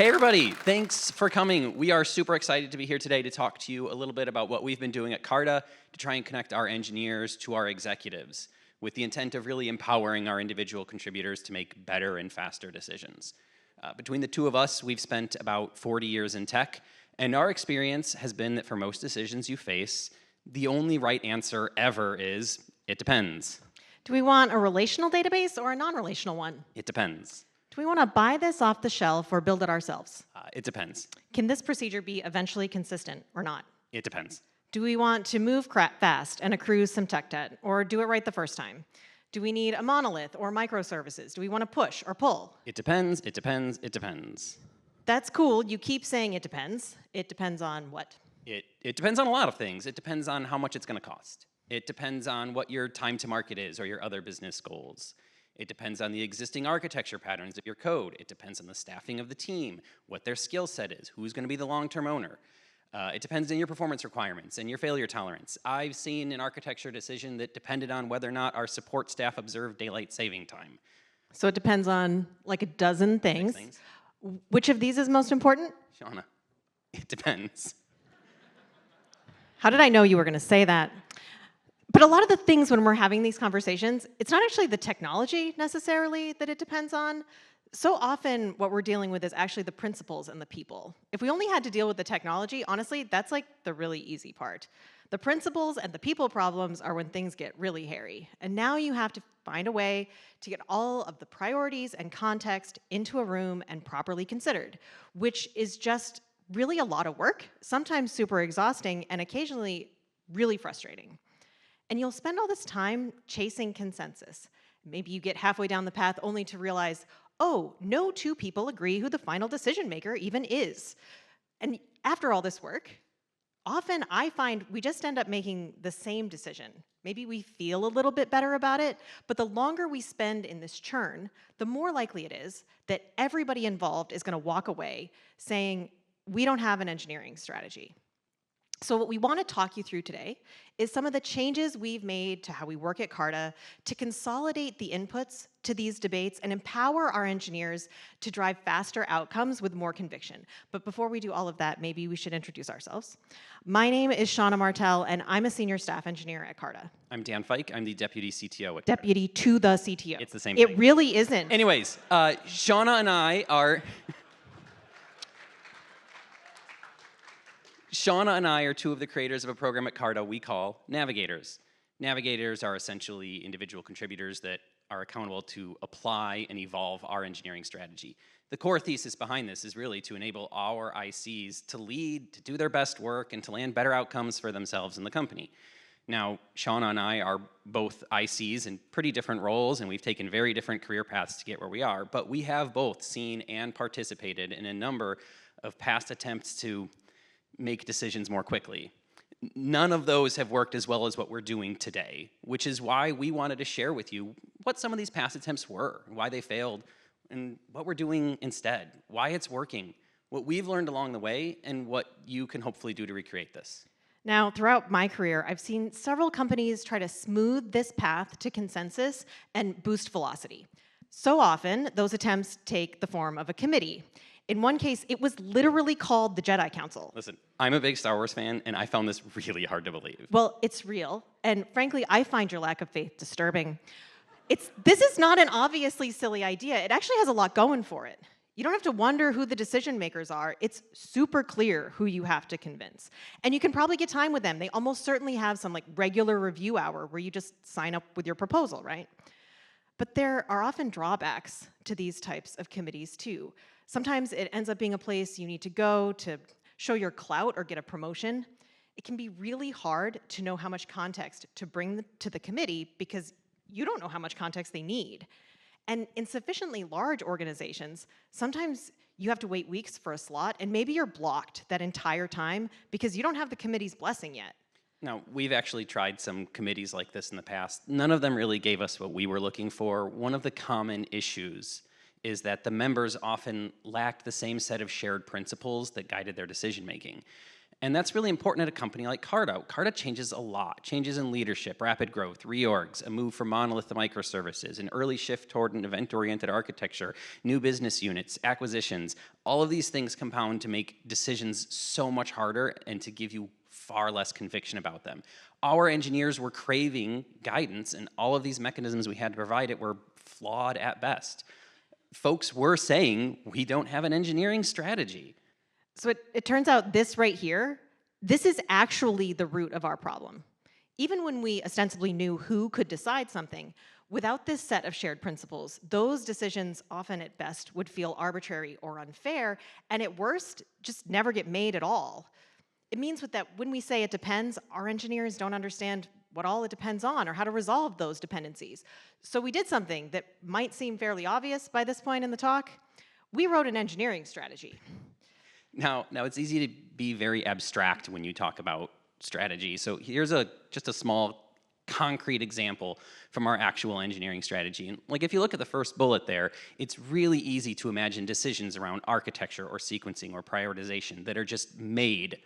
Hey everybody, thanks for coming. We are super excited to be here today to talk to you a little bit about what we've been doing at Carta to try and connect our engineers to our executives with the intent of really empowering our individual contributors to make better and faster decisions. Between the two of us, we've spent about 40 years in tech, and our experience has been that for most decisions you face, the only right answer ever is, it depends. Do we want a relational database or a non-relational one? It depends. Do we want to buy this off the shelf or build it ourselves? It depends. Can this procedure be eventually consistent or not? It depends. Do we want to move fast and accrue some tech debt, or do it right the first time? Do we need a monolith or microservices? Do we want to push or pull? It depends, it depends, it depends. That's cool. You keep saying it depends. It depends on what? It depends on a lot of things. It depends on how much it's going to cost. It depends on what your time to market is or your other business goals. It depends on the existing architecture patterns of your code. It depends on the staffing of the team, what their skill set is, who's going to be the long-term owner. It depends on your performance requirements and your failure tolerance. I've seen an architecture decision that depended on whether or not our support staff observed daylight saving time. So it depends on like a dozen things. Which of these is most important? Shwana, it depends. How did I know you were going to say that? But a lot of the things when we're having these conversations, it's not actually the technology necessarily that it depends on. So often what we're dealing with is actually the principles and the people. If we only had to deal with the technology, honestly, that's like the really easy part. The principles and the people problems are when things get really hairy. And now you have to find a way to get all of the priorities and context into a room and properly considered, which is just really a lot of work, sometimes super exhausting, and occasionally really frustrating. And you'll spend all this time chasing consensus. Maybe you get halfway down the path only to realize, oh, no two people agree who the final decision maker even is. And after all this work, often I find we just end up making the same decision. Maybe we feel a little bit better about it, but the longer we spend in this churn, the more likely it is that everybody involved is going to walk away saying, we don't have an engineering strategy. So what we want to talk you through today is some of the changes we've made to how we work at Carta to consolidate the inputs to these debates and empower our engineers to drive faster outcomes with more conviction. But before we do all of that, maybe we should introduce ourselves. My name is Shwana Martell, and I'm a senior staff engineer at Carta. I'm Dan Fike. I'm the deputy CTO at Deputy to the CTO. It's the same thing. It really isn't. Anyways, Shwana and I are... Shwana and I are two of the creators of a program at Carta we call Navigators. Navigators are essentially individual contributors that are accountable to apply and evolve our engineering strategy. The core thesis behind this is really to enable our ICs to lead, to do their best work, and to land better outcomes for themselves and the company. Now, Shwana and I are both ICs in pretty different roles, and we've taken very different career paths to get where we are, but we have both seen and participated in a number of past attempts to make decisions more quickly. None of those have worked as well as what we're doing today, which is why we wanted to share with you what some of these past attempts were, why they failed, and what we're doing instead, why it's working, what we've learned along the way, and what you can hopefully do to recreate this. Now, throughout my career, I've seen several companies try to smooth this path to consensus and boost velocity. So often, those attempts take the form of a committee. In one case, it was literally called the Jedi Council. Listen, I'm a big Star Wars fan, and I found this really hard to believe. Well, it's real, and frankly, I find your lack of faith disturbing. This is not an obviously silly idea. It actually has a lot going for it. You don't have to wonder who the decision makers are. It's super clear who you have to convince. And you can probably get time with them. They almost certainly have some like regular review hour where you just sign up with your proposal, right? But there are often drawbacks to these types of committees too. Sometimes it ends up being a place you need to go to show your clout or get a promotion. It can be really hard to know how much context to bring to the committee because you don't know how much context they need. And in sufficiently large organizations, sometimes you have to wait weeks for a slot, and maybe you're blocked that entire time because you don't have the committee's blessing yet. Now, we've actually tried some committees like this in the past. None of them really gave us what we were looking for. One of the common issues is that the members often lacked the same set of shared principles that guided their decision making. And that's really important at a company like Carta. Carta changes a lot. Changes in leadership, rapid growth, reorgs, a move from monolith to microservices, an early shift toward an event-oriented architecture, new business units, acquisitions. All of these things compound to make decisions so much harder and to give you far less conviction about them. Our engineers were craving guidance, and all of these mechanisms we had to provide it were flawed at best. Folks were saying, we don't have an engineering strategy. So it turns out this right here, this is actually the root of our problem. Even when we ostensibly knew who could decide something, without this set of shared principles, those decisions often at best would feel arbitrary or unfair, and at worst, just never get made at all. It means that when we say it depends, our engineers don't understand what all it depends on or how to resolve those dependencies. So we did something that might seem fairly obvious by this point in the talk. We wrote an engineering strategy. Now it's easy to be very abstract when you talk about strategy. So here's just a small concrete example from our actual engineering strategy. And like if you look at the first bullet there, it's really easy to imagine decisions around architecture or sequencing or prioritization that are just made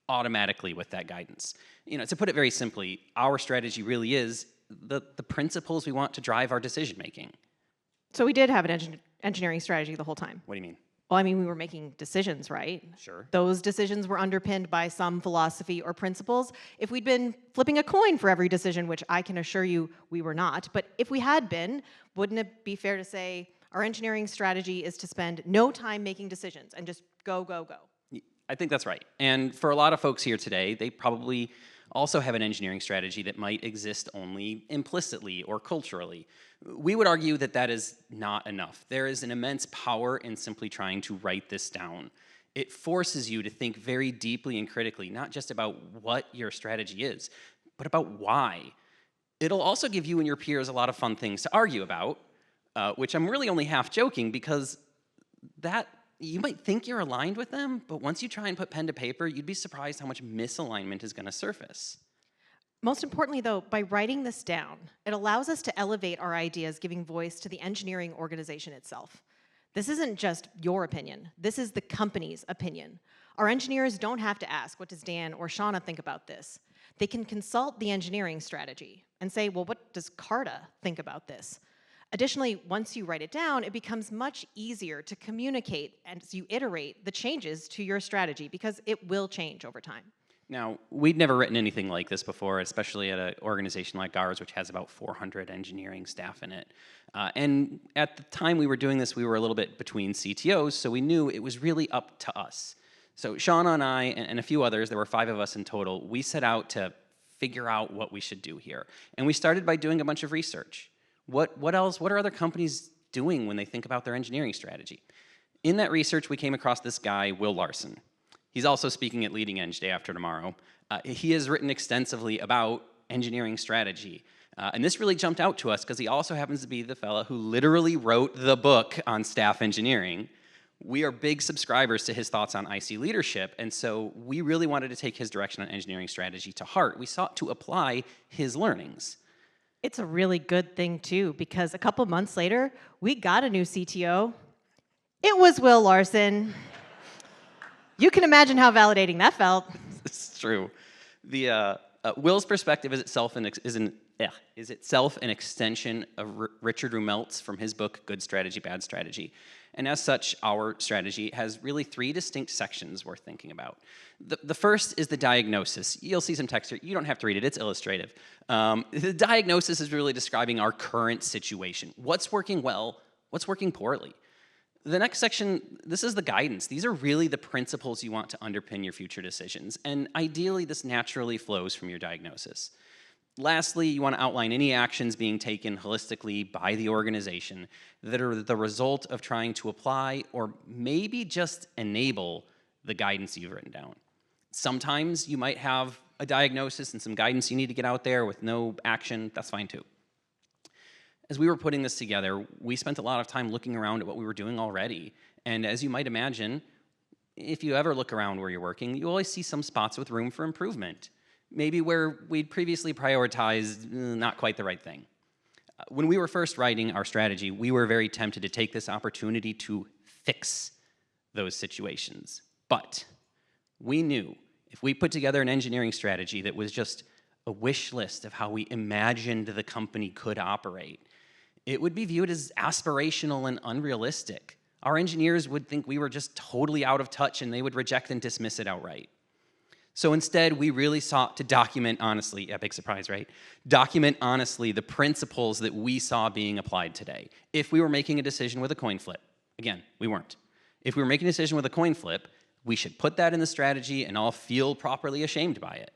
automatically with that guidance. You know, to put it very simply, our strategy really is the principles we want to drive our decision making. So we did have an engineering strategy the whole time. What do you mean? Well, I mean, we were making decisions, right? Sure. Those decisions were underpinned by some philosophy or principles. If we'd been flipping a coin for every decision, which I can assure you we were not, but if we had been, wouldn't it be fair to say our engineering strategy is to spend no time making decisions and just go, go, go? I think that's right. And for a lot of folks here today, they probably also have an engineering strategy that might exist only implicitly or culturally. We would argue that that is not enough. There is an immense power in simply trying to write this down. It forces you to think very deeply and critically, not just about what your strategy is, but about why. It'll also give you and your peers a lot of fun things to argue about, which I'm really only half joking because that you might think you're aligned with them, but once you try and put pen to paper, you'd be surprised how much misalignment is going to surface. Most importantly, though, by writing this down, it allows us to elevate our ideas, giving voice to the engineering organization itself. This isn't just your opinion. This is the company's opinion. Our engineers don't have to ask, what does Dan or Shwana think about this? They can consult the engineering strategy and say, well, what does Carta think about this? Additionally, once you write it down, it becomes much easier to communicate as you iterate the changes to your strategy because it will change over time. Now, we'd never written anything like this before, especially at an organization like ours, which has about 400 engineering staff in it. And at the time we were doing this, we were a little bit between CTOs, so we knew it was really up to us. So Shwana and I and a few others, there were 5 of us in total, we set out to figure out what we should do here. And we started by doing a bunch of research. What are other companies doing when they think about their engineering strategy? In that research, we came across this guy, Will Larson. He's also speaking at Leading Edge day after tomorrow. He has written extensively about engineering strategy. And this really jumped out to us because he also happens to be the fella who literally wrote the book on staff engineering. We are big subscribers to his thoughts on IC leadership, and so we really wanted to take his direction on engineering strategy to heart. We sought to apply his learnings. It's a really good thing, too, because a couple months later, we got a new CTO. It was Will Larson. You can imagine how validating that felt. It's true. Will's perspective is itself an extension of Richard Rumelt's from his book, Good Strategy, Bad Strategy. And as such, our strategy has really 3 distinct sections worth thinking about. The first is the diagnosis. You'll see some text here. You don't have to read it. It's illustrative. The diagnosis is really describing our current situation. What's working well? What's working poorly? The next section, this is the guidance. These are really the principles you want to underpin your future decisions. And ideally, this naturally flows from your diagnosis. Lastly, you want to outline any actions being taken holistically by the organization that are the result of trying to apply or maybe just enable the guidance you've written down. Sometimes you might have a diagnosis and some guidance you need to get out there with no action. That's fine too. As we were putting this together, we spent a lot of time looking around at what we were doing already. And as you might imagine, if you ever look around where you're working, you always see some spots with room for improvement. Maybe where we'd previously prioritized not quite the right thing. When we were first writing our strategy, we were very tempted to take this opportunity to fix those situations. But we knew If we put together an engineering strategy that was just a wish list of how we imagined the company could operate, it would be viewed as aspirational and unrealistic. Our engineers would think we were just totally out of touch and they would reject and dismiss it outright. So instead, we really sought to document honestly, yeah, big surprise, right? Document honestly the principles that we saw being applied today. If we were making a decision with a coin flip, again, we weren't. If we were making a decision with a coin flip, we should put that in the strategy and all feel properly ashamed by it.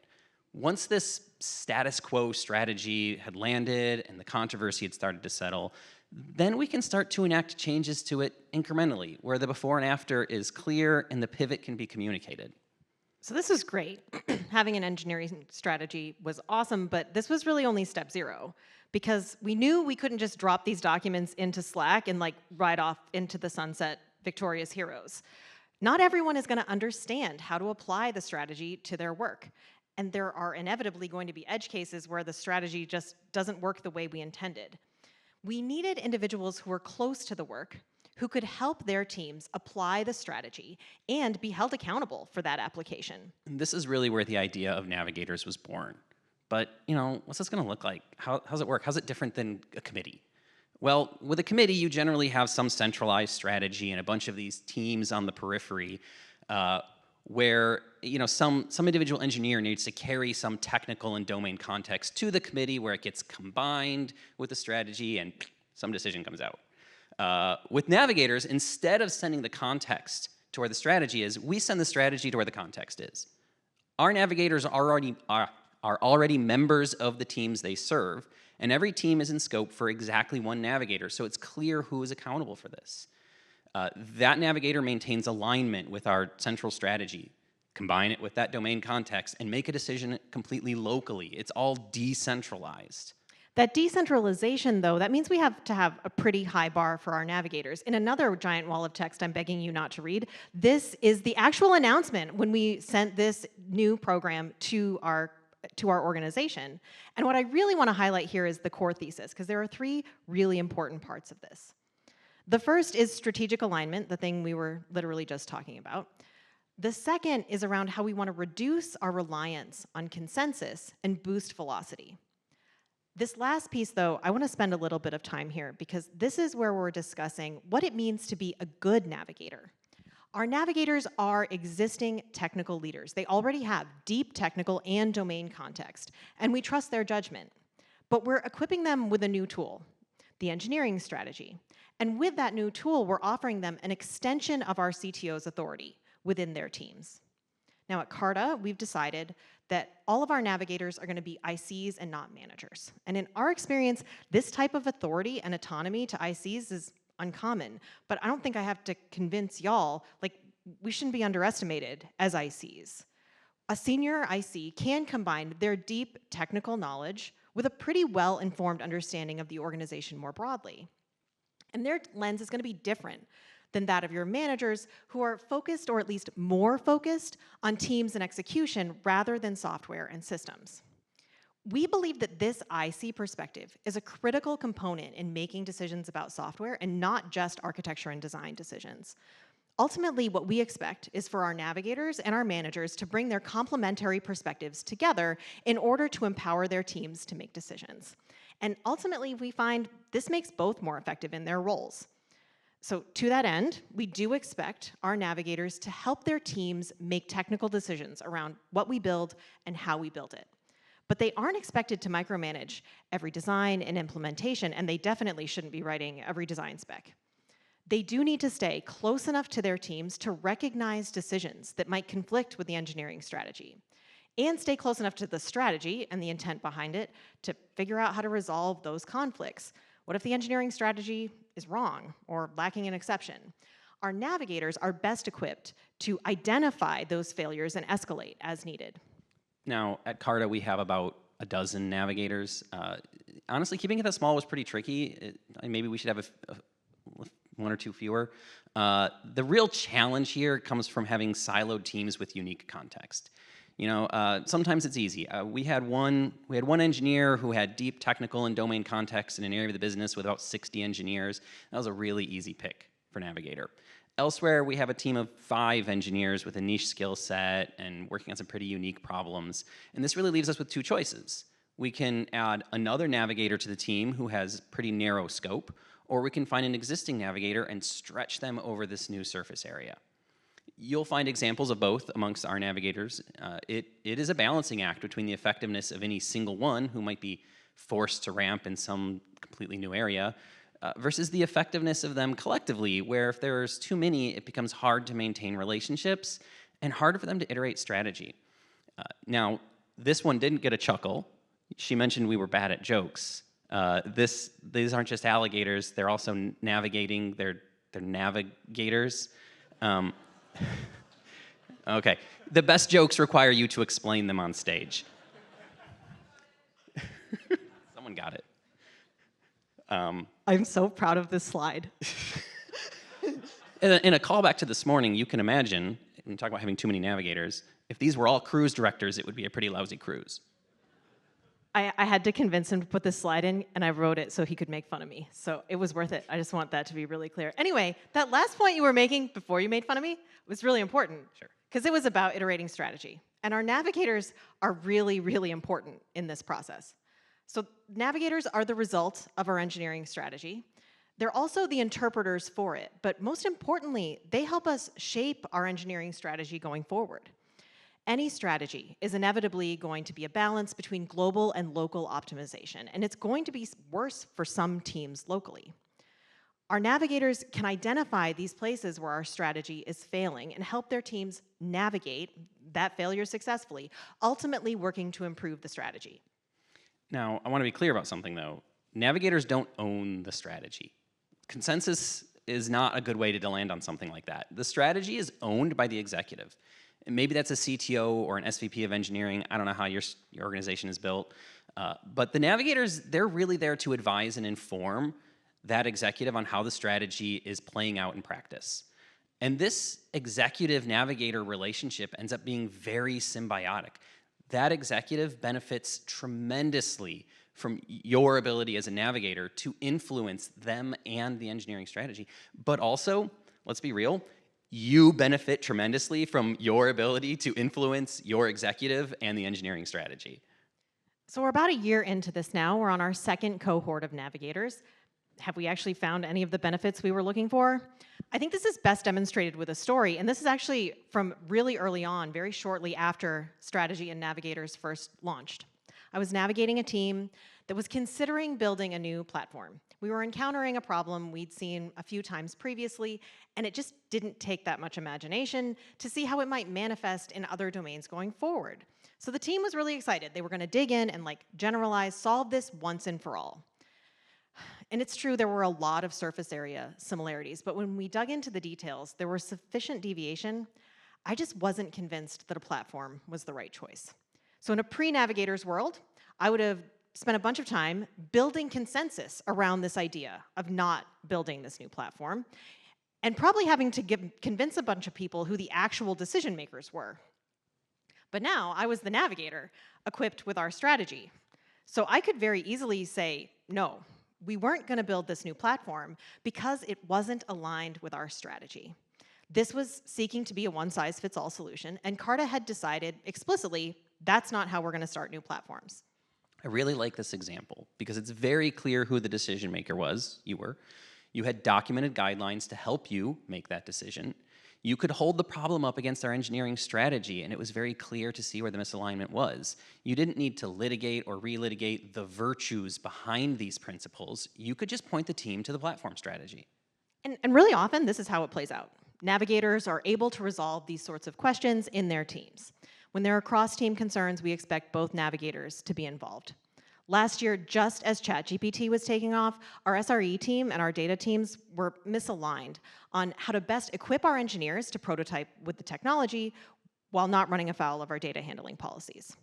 Once this status quo strategy had landed and the controversy had started to settle, then we can start to enact changes to it incrementally, where the before and after is clear and the pivot can be communicated. So this is great. Having an engineering strategy was awesome, but this was really only step 0 because we knew we couldn't just drop these documents into Slack and like ride off into the sunset victorious heroes. Not everyone is going to understand how to apply the strategy to their work. And there are inevitably going to be edge cases where the strategy just doesn't work the way we intended. We needed individuals who were close to the work, who could help their teams apply the strategy and be held accountable for that application. And this is really where the idea of Navigators was born. But, what's this going to look like? How's it work? How's it different than a committee? Well, with a committee, you generally have some centralized strategy and a bunch of these teams on the periphery where some individual engineer needs to carry some technical and domain context to the committee where it gets combined with the strategy and some decision comes out. With Navigators, instead of sending the context to where the strategy is, we send the strategy to where the context is. Our Navigators are already members of the teams they serve, and every team is in scope for exactly one Navigator, so it's clear who is accountable for this. That Navigator maintains alignment with our central strategy, combine it with that domain context, and make a decision completely locally. It's all decentralized. That decentralization, though, that means we have to have a pretty high bar for our navigators. In another giant wall of text I'm begging you not to read, this is the actual announcement when we sent this new program to our organization. And what I really want to highlight here is the core thesis, because there are 3 really important parts of this. The first is strategic alignment, the thing we were literally just talking about. The second is around how we want to reduce our reliance on consensus and boost velocity. This last piece, though, I want to spend a little bit of time here because this is where we're discussing what it means to be a good navigator. Our navigators are existing technical leaders. They already have deep technical and domain context, and we trust their judgment. But we're equipping them with a new tool, the engineering strategy. And with that new tool, we're offering them an extension of our CTO's authority within their teams. Now at Carta, we've decided that all of our navigators are going to be ICs and not managers. And in our experience, this type of authority and autonomy to ICs is uncommon. But I don't think I have to convince y'all, we shouldn't be underestimated as ICs. A senior IC can combine their deep technical knowledge with a pretty well-informed understanding of the organization more broadly. And their lens is going to be different than that of your managers who are focused, or at least more focused, on teams and execution rather than software and systems. We believe that this IC perspective is a critical component in making decisions about software and not just architecture and design decisions. Ultimately, what we expect is for our navigators and our managers to bring their complementary perspectives together in order to empower their teams to make decisions. And ultimately, we find this makes both more effective in their roles. So to that end, we do expect our navigators to help their teams make technical decisions around what we build and how we build it. But they aren't expected to micromanage every design and implementation, and they definitely shouldn't be writing every design spec. They do need to stay close enough to their teams to recognize decisions that might conflict with the engineering strategy, and stay close enough to the strategy and the intent behind it to figure out how to resolve those conflicts. What if the engineering strategy is wrong or lacking an exception? Our navigators are best equipped to identify those failures and escalate as needed. Now, at Carta, we have about a dozen navigators. Honestly, keeping it that small was pretty tricky. Maybe we should have one or two fewer. The real challenge here comes from having siloed teams with unique context. Sometimes it's easy. We had one engineer who had deep technical and domain context in an area of the business with about 60 engineers. That was a really easy pick for Navigator. Elsewhere, we have a team of 5 engineers with a niche skill set and working on some pretty unique problems. And this really leaves us with 2 choices. We can add another navigator to the team who has pretty narrow scope, or we can find an existing navigator and stretch them over this new surface area. You'll find examples of both amongst our navigators. It is a balancing act between the effectiveness of any single one who might be forced to ramp in some completely new area, versus the effectiveness of them collectively, where if there's too many, it becomes hard to maintain relationships and harder for them to iterate strategy. Now, this one didn't get a chuckle. She mentioned we were bad at jokes. These aren't just alligators, they're also navigating, they're navigators. Okay, the best jokes require you to explain them on stage. Someone got it. I'm so proud of this slide. In a callback to this morning, you can imagine, when you talk about having too many navigators, if these were all cruise directors, it would be a pretty lousy cruise. I had to convince him to put this slide in, and I wrote it so he could make fun of me. So it was worth it. I just want that to be really clear. Anyway, that last point you were making before you made fun of me was really important. Sure. Because it was about iterating strategy. And our navigators are really, really important in this process. So navigators are the result of our engineering strategy. They're also the interpreters for it. But most importantly, they help us shape our engineering strategy going forward. Any strategy is inevitably going to be a balance between global and local optimization, and it's going to be worse for some teams locally. Our navigators can identify these places where our strategy is failing and help their teams navigate that failure successfully, ultimately working to improve the strategy. Now, I want to be clear about something, though. Navigators don't own the strategy. Consensus is not a good way to land on something like that. The strategy is owned by the executive. And maybe that's a CTO or an SVP of engineering. I don't know how your organization is built. But the navigators, they're really there to advise and inform that executive on how the strategy is playing out in practice. And this executive-navigator relationship ends up being very symbiotic. That executive benefits tremendously from your ability as a navigator to influence them and the engineering strategy. But also, let's be real, you benefit tremendously from your ability to influence your executive and the engineering strategy. So we're about a year into this now. We're on our second cohort of navigators. Have we actually found any of the benefits we were looking for? I think this is best demonstrated with a story, and this is actually from really early on, very shortly after Strategy and Navigators first launched. I was navigating a team that was considering building a new platform. We were encountering a problem we'd seen a few times previously, and it just didn't take that much imagination to see how it might manifest in other domains going forward. So the team was really excited. They were going to dig in and generalize, solve this once and for all. And it's true, there were a lot of surface area similarities, but when we dug into the details, there was sufficient deviation. I just wasn't convinced that a platform was the right choice. So in a pre-Navigators world, I would have spent a bunch of time building consensus around this idea of not building this new platform, and probably having to convince a bunch of people who the actual decision makers were. But now I was the navigator, equipped with our strategy. So I could very easily say, no, we weren't going to build this new platform because it wasn't aligned with our strategy. This was seeking to be a one-size-fits-all solution, and Carta had decided explicitly that's not how we're going to start new platforms. I really like this example because it's very clear who the decision maker was. You were. You had documented guidelines to help you make that decision. You could hold the problem up against our engineering strategy, and it was very clear to see where the misalignment was. You didn't need to litigate or relitigate the virtues behind these principles. You could just point the team to the platform strategy. And really often, this is how it plays out. Navigators are able to resolve these sorts of questions in their teams. When there are cross-team concerns, we expect both navigators to be involved. Last year, just as ChatGPT was taking off, our SRE team and our data teams were misaligned on how to best equip our engineers to prototype with the technology while not running afoul of our data handling policies.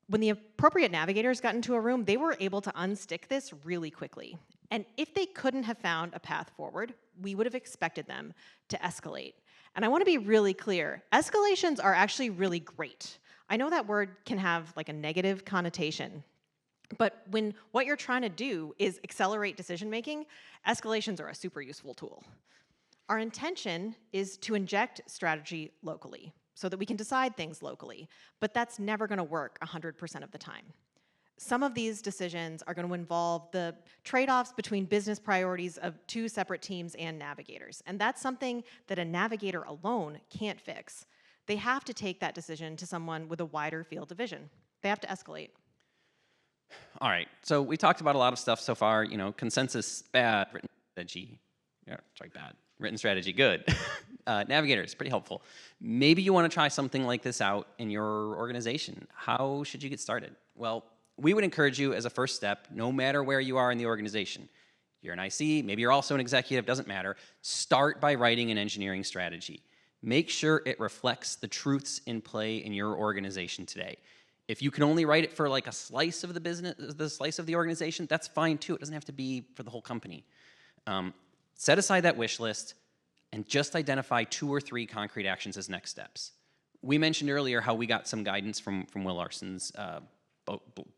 When the appropriate navigators got into a room, they were able to unstick this really quickly. And if they couldn't have found a path forward, we would have expected them to escalate. And I want to be really clear, escalations are actually really great. I know that word can have a negative connotation, but when what you're trying to do is accelerate decision-making, escalations are a super useful tool. Our intention is to inject strategy locally so that we can decide things locally, but that's never going to work 100% of the time. Some of these decisions are going to involve the trade-offs between business priorities of two separate teams and navigators, and that's something that a navigator alone can't fix. They have to take that decision to someone with a wider field of vision. They have to escalate. All right, so we talked about a lot of stuff so far. You know, consensus, bad. Written strategy, bad. Written strategy, good. Navigators, pretty helpful. Maybe you want to try something like this out in your organization. How should you get started? Well, we would encourage you as a first step, no matter where you are in the organization. You're an IC, maybe you're also an executive, doesn't matter. Start by writing an engineering strategy. Make sure it reflects the truths in play in your organization today. If you can only write it for like a slice of the business, the slice of the organization, that's fine too. It doesn't have to be for the whole company. Set aside that wish list and just identify 2 or 3 concrete actions as next steps. We mentioned earlier how we got some guidance from Will Larson's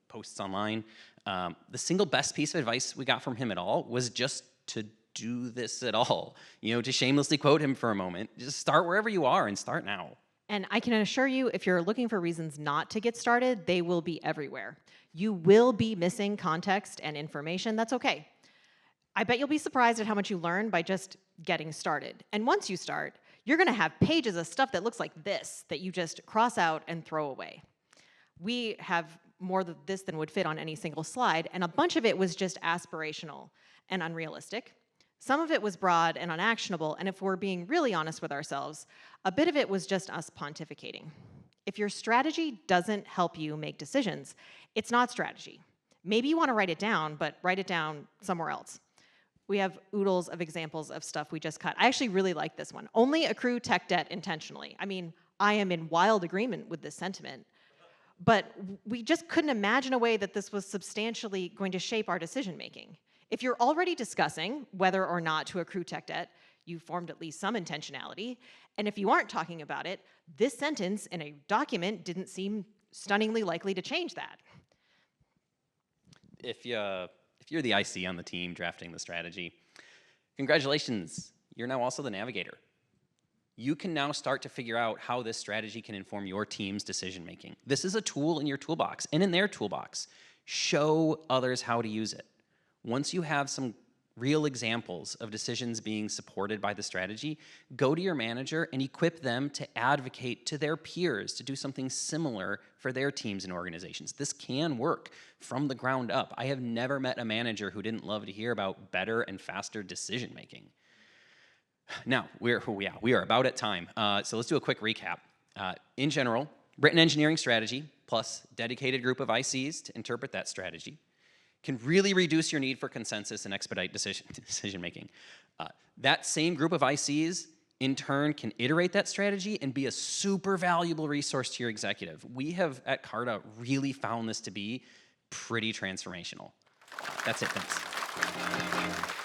posts online. The single best piece of advice we got from him at all was just to do this at all. You know, to shamelessly quote him for a moment, just start wherever you are and start now. And I can assure you, if you're looking for reasons not to get started, they will be everywhere. You will be missing context and information. That's okay. I bet you'll be surprised at how much you learn by just getting started. And once you start, you're going to have pages of stuff that looks like this that you just cross out and throw away. We have more of this than would fit on any single slide, and a bunch of it was just aspirational and unrealistic. Some of it was broad and unactionable, and if we're being really honest with ourselves, a bit of it was just us pontificating. If your strategy doesn't help you make decisions, it's not strategy. Maybe you want to write it down, but write it down somewhere else. We have oodles of examples of stuff we just cut. I actually really like this one. Only accrue tech debt intentionally. I mean, I am in wild agreement with this sentiment, but we just couldn't imagine a way that this was substantially going to shape our decision making. If you're already discussing whether or not to accrue tech debt, you formed at least some intentionality. And if you aren't talking about it, this sentence in a document didn't seem stunningly likely to change that. If you're the IC on the team drafting the strategy, congratulations, you're now also the navigator. You can now start to figure out how this strategy can inform your team's decision making. This is a tool in your toolbox and in their toolbox. Show others how to use it. Once you have some real examples of decisions being supported by the strategy, go to your manager and equip them to advocate to their peers to do something similar for their teams and organizations. This can work from the ground up. I have never met a manager who didn't love to hear about better and faster decision making. Now, we are about at time, so let's do a quick recap. In general, written engineering strategy plus dedicated group of ICs to interpret that strategy can really reduce your need for consensus and expedite decision making. That same group of ICs, in turn, can iterate that strategy and be a super valuable resource to your executive. We have, at Carta, really found this to be pretty transformational. That's it, thanks.